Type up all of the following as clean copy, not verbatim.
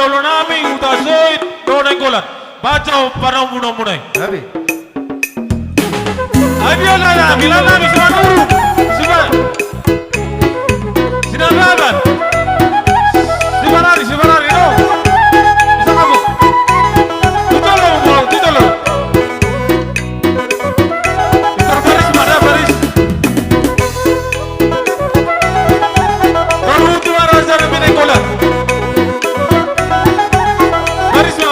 holo nami utasoi donai kolat. Baca para munai. Abi. Abiola na bilala bismanuru. Siapa? Sinababan. Sibarari no. Bisa kamu. Tutolo. Baris mana baris. Baru tu rasa mina kolat.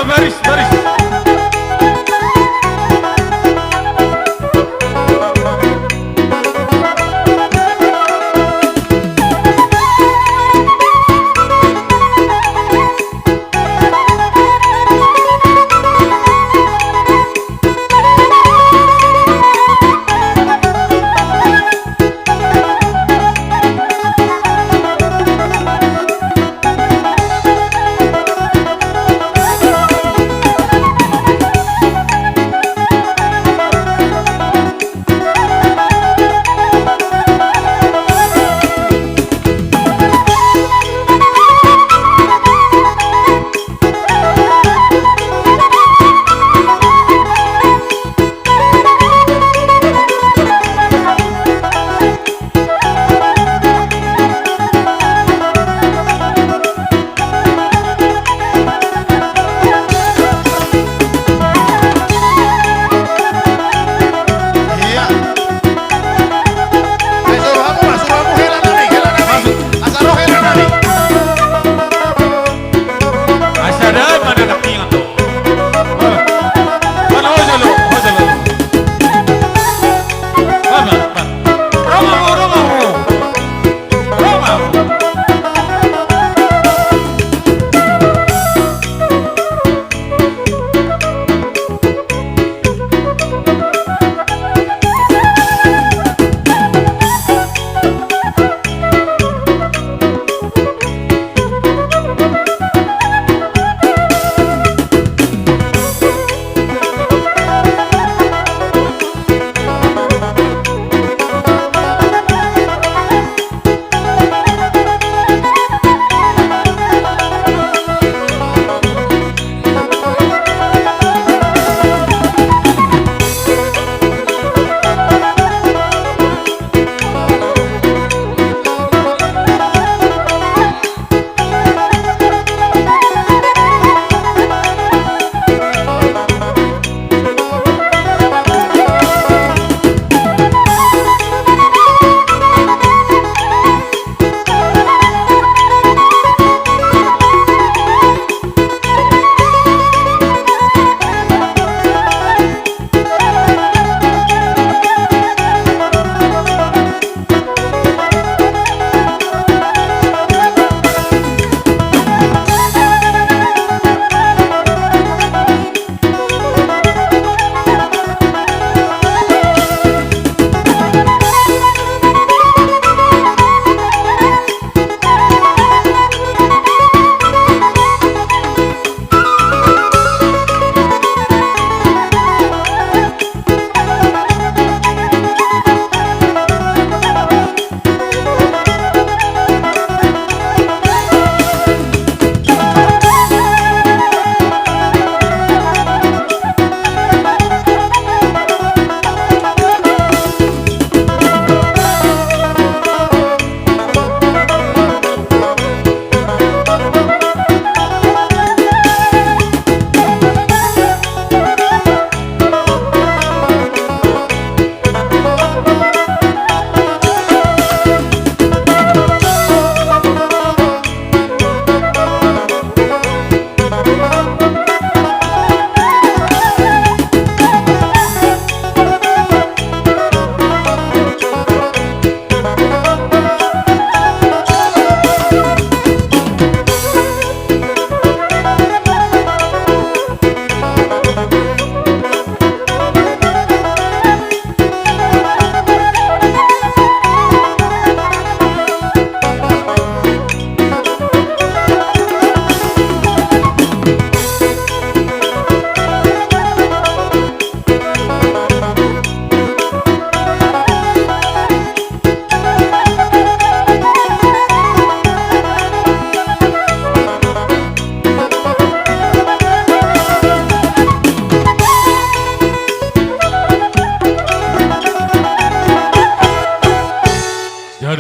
Baris.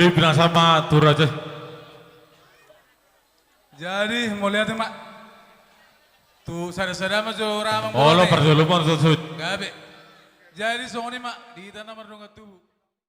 Jadi bilang sama tur aja. Jadi mau lihat mak. Tuh sada-sada mah jo ramang Oh lo perlu lu mau susut. Gabe. Jadi songoni mak di tanah mardonga tuh.